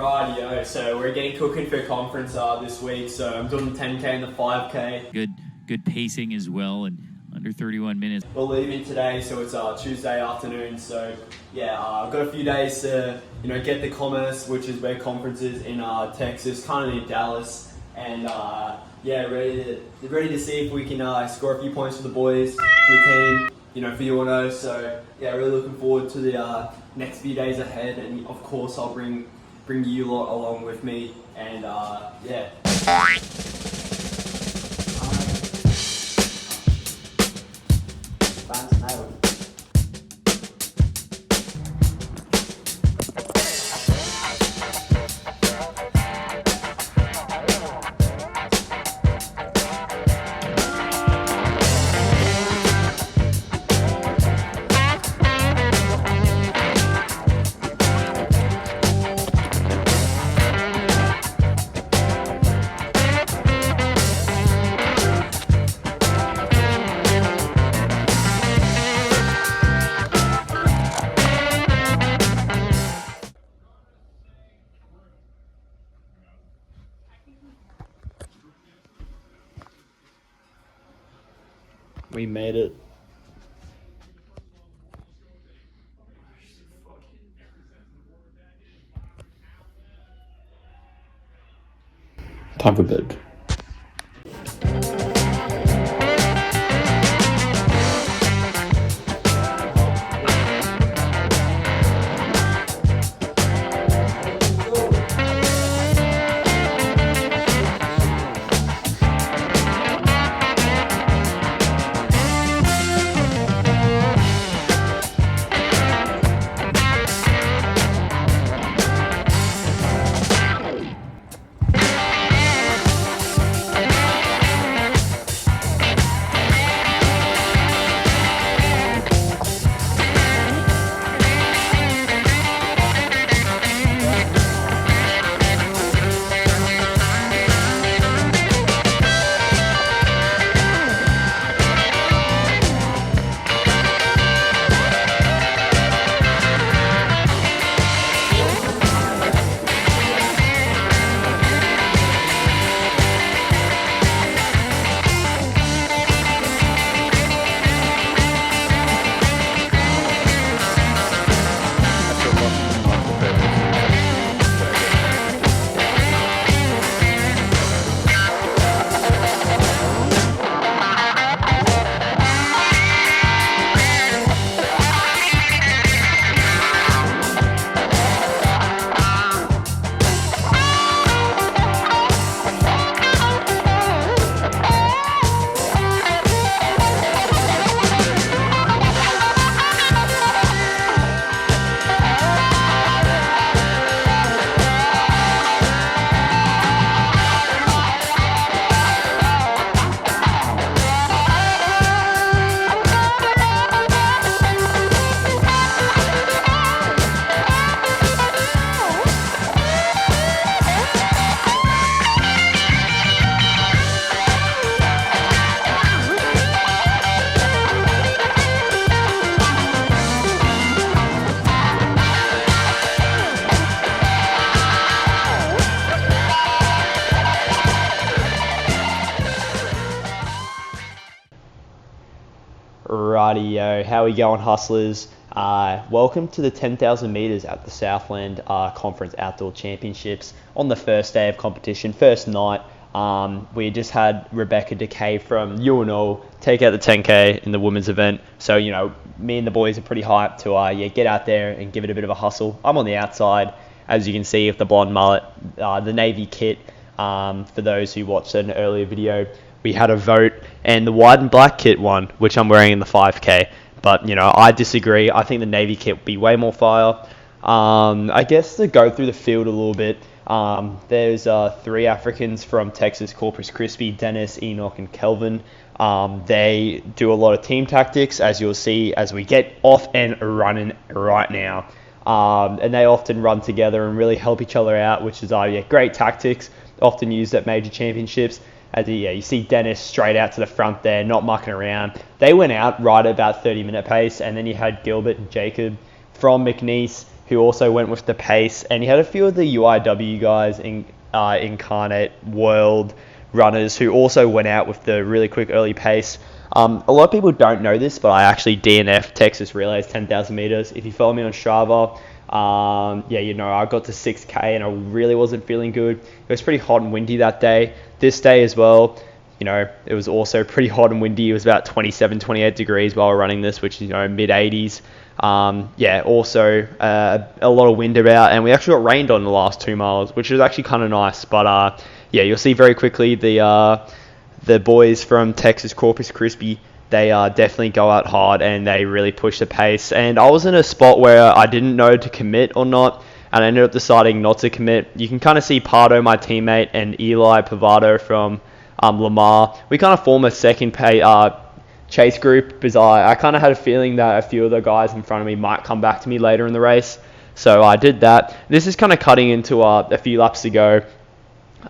Rightio, so we're getting cooking for conference this week, so I'm doing the 10K and the 5K. Good pacing as well, and under 31 minutes. We're leaving today, so it's Tuesday afternoon, so yeah, I've got a few days to get the commerce, which is where conference is in Texas, kind of near Dallas, and ready to see if we can score a few points for the boys, for the team, for UNO. So yeah, really looking forward to the next few days ahead, and of course I'll bring you lot along with me, and yeah. We made it. Time for bed. Rightio, how we going, hustlers? Welcome to the 10,000 meters at the Southland Conference Outdoor Championships on the first day of competition, first night. We just had Rebecca Decay from UNO take out the 10K in the women's event. So, me and the boys are pretty hyped to get out there and give it a bit of a hustle. I'm on the outside, as you can see, with the blonde mullet, the navy kit. For those who watched an earlier video, we had a vote, and the white and black kit won, which I'm wearing in the 5K. But, I disagree. I think the navy kit would be way more fire. I guess to go through the field a little bit, there's 3 Africans from Texas, Corpus Christi, Dennis, Enoch, and Kelvin. They do a lot of team tactics, as you'll see as we get off and running right now. And they often run together and really help each other out, which is great tactics, often used at major championships. You see Dennis straight out to the front there, not mucking around. They went out right at about 30-minute pace, and then you had Gilbert and Jacob from McNeese who also went with the pace, and he had a few of the UIW guys in Incarnate World runners who also went out with the really quick early pace. A lot of people don't know this, but I actually DNF Texas Relays 10,000 meters. If you follow me on Strava, I got to 6K and I really wasn't feeling good. It was pretty hot and windy that day. This day as well, it was also pretty hot and windy. It was about 27, 28 degrees while we're running this, which is, mid 80s. Also a lot of wind about, and we actually got rained on the last 2 miles, which was actually kind of nice. But you'll see very quickly the boys from Texas Corpus Christi, they definitely go out hard and they really push the pace. And I was in a spot where I didn't know to commit or not, and I ended up deciding not to commit. You can kind of see Pardo, my teammate, and Eli Pavado from Lamar. We kind of form a second chase group because I kind of had a feeling that a few of the guys in front of me might come back to me later in the race. So I did that. This is kind of cutting into a few laps to go.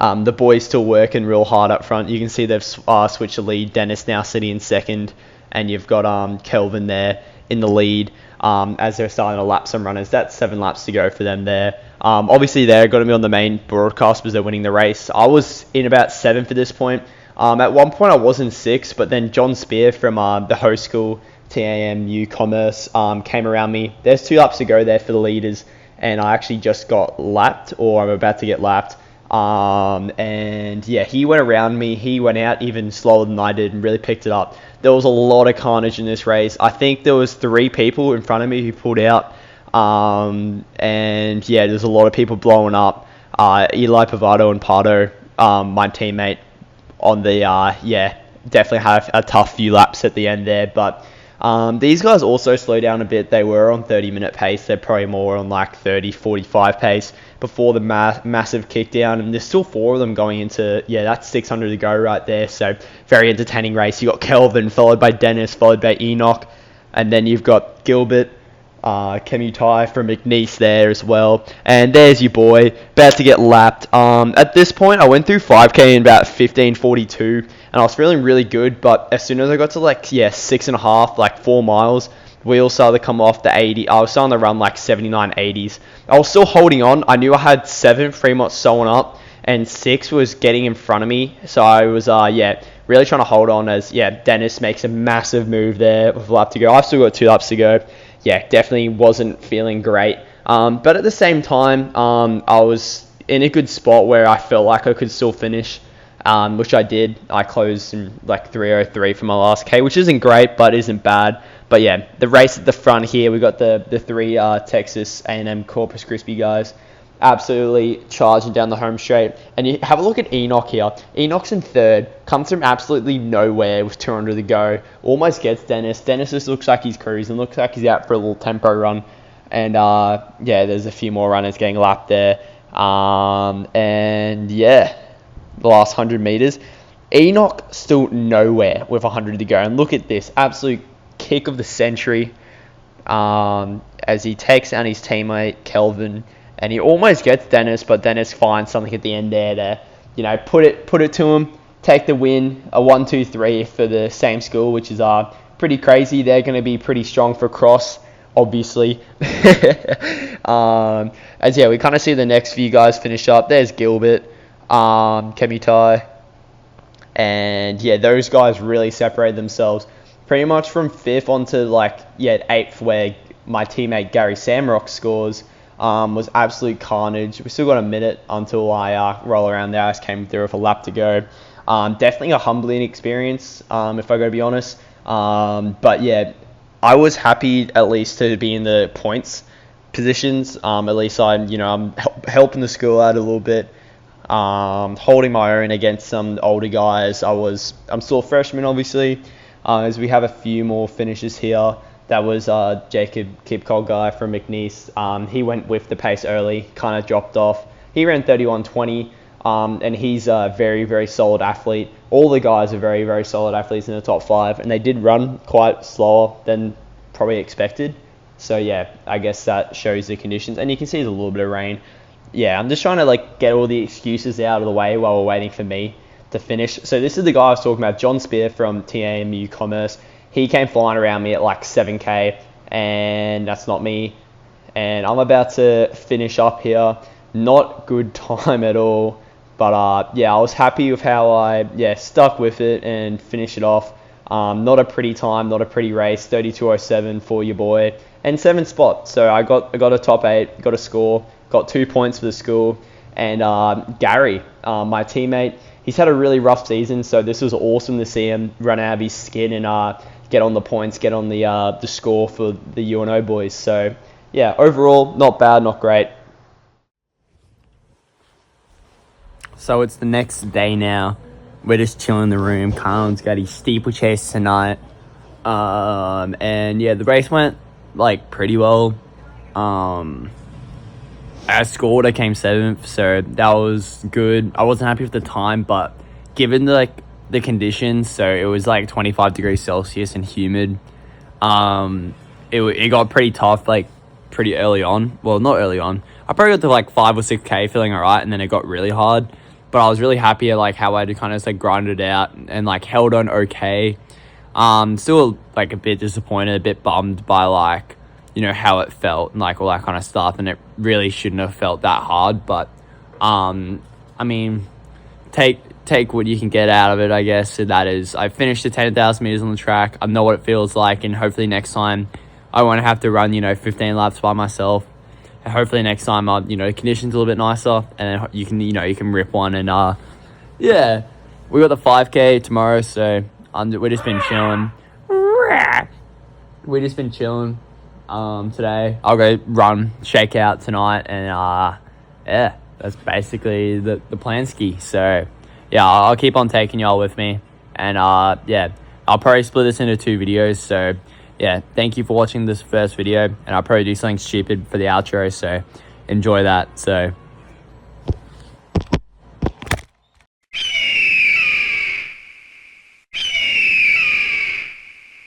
The boys still working real hard up front. You can see they've switched the lead. Dennis now sitting in second, and you've got Kelvin there in the lead as they're starting to lap some runners. That's 7 laps to go for them there. Obviously, they're going to be on the main broadcast because they're winning the race. I was in about 7 for this point. At one point, I was in 6, but then John Spear from the host school, TAMU Commerce, came around me. There's 2 laps to go there for the leaders, and I actually just got lapped, or I'm about to get lapped. He went around me. He went out even slower than I did and really picked it up. There was a lot of carnage in this race. I think there was 3 people in front of me who pulled out. There's a lot of people blowing up. Eli Pavado and Pardo, my teammate, on the definitely had a tough few laps at the end there. But these guys also slowed down a bit. They were on 30-minute pace. They're probably more on like 30, 45 pace before the massive kick down. And there's still 4 of them going into, that's 600 to go right there. So very entertaining race. You got Kelvin, followed by Dennis, followed by Enoch. And then you've got Gilbert, Kemutai from McNeese there as well. And there's your boy, about to get lapped. At this point, I went through 5K in about 15:42, and I was feeling really good. But as soon as I got to 6.5, 4 miles, wheels started to come off the 80. I was starting to run 79, 80s. I was still holding on. I knew I had 7 pretty much sewn up, and 6 was getting in front of me. So I was, really trying to hold on as, Dennis makes a massive move there with a lap to go. I've still got 2 laps to go. Definitely wasn't feeling great. But at the same time, I was in a good spot where I felt like I could still finish, which I did. I closed in 3:03 for my last K, which isn't great, but isn't bad. But the race at the front here, we got the 3 Texas A&M Corpus Christi guys absolutely charging down the home straight. And you have a look at Enoch here. Enoch's in 3rd, comes from absolutely nowhere with 200 to go, almost gets Dennis. Dennis just looks like he's cruising, looks like he's out for a little tempo run. And there's a few more runners getting lapped there. The last 100 meters. Enoch still nowhere with 100 to go. And look at this, absolute kick of the century as he takes down his teammate Kelvin, and he almost gets Dennis, but Dennis finds something at the end there to put it to him, take the win. A 1-2-3 for the same school, which is pretty crazy. They're going to be pretty strong for cross, obviously. We kind of see the next few guys finish up. There's Gilbert, Kemutai, and those guys really separated themselves pretty much from 5th onto 8th, where my teammate Gary Samrock scores. Was absolute carnage. We still got a minute until I roll around there. I just came through with a lap to go. Definitely a humbling experience, if I got to be honest. I was happy at least to be in the points positions. At least I'm helping the school out a little bit. Holding my own against some older guys. I'm still a freshman, obviously, as we have a few more finishes here. That was Jacob Kipcol guy from McNeese. He went with the pace early, kind of dropped off. He ran 31:20, and he's a very, very solid athlete. All the guys are very, very solid athletes in the top 5, and they did run quite slower than probably expected. So, I guess that shows the conditions. And you can see there's a little bit of rain. I'm just trying to get all the excuses out of the way while we're waiting for me to finish. So this is the guy I was talking about, John Spear from TAMU Commerce. He came flying around me at 7K, and that's not me. and I'm about to finish up here. Not good time at all, but yeah, I was happy with how I stuck with it and finished it off. Not a pretty time, not a pretty race, 32:07 for your boy, and 7th spot. So I got a top 8, got a score, got 2 points for the school, and Gary, my teammate, he's had a really rough season, so this was awesome to see him run out of his skin and get on the points, get on the score for the UNO boys. So yeah, overall, not bad, not great. So it's the next day now. We're just chilling in the room. Carlin's got his steeplechase tonight. And yeah, the race went like pretty well. I scored, I came 7th, so that was good. I wasn't happy with the time, but given the conditions, so it was like 25 degrees Celsius and humid. It got pretty tough, like pretty early on. Well, not early on. I probably got to like 5 or 6K feeling alright, and then it got really hard. But I was really happy at like how I kind of like grinded it out and like held on okay. Still like a bit disappointed, a bit bummed by like, you know, how it felt and like all that kind of stuff, and it really shouldn't have felt that hard. But I mean, take what you can get out of it, I guess. So that is, I finished the 10,000 meters on the track. I know what it feels like, and hopefully next time I won't have to run, 15 laps by myself. And hopefully next time, the conditions a little bit nicer, and you can rip one. And yeah, we got the 5K tomorrow, so we've just been chilling. We've just been chilling today. I'll go run, shake out tonight, and yeah, that's basically the plan ski. So yeah, I'll keep on taking y'all with me, and yeah, I'll probably split this into 2 videos. So yeah, thank you for watching this first video, and I'll probably do something stupid for the outro, so enjoy that. So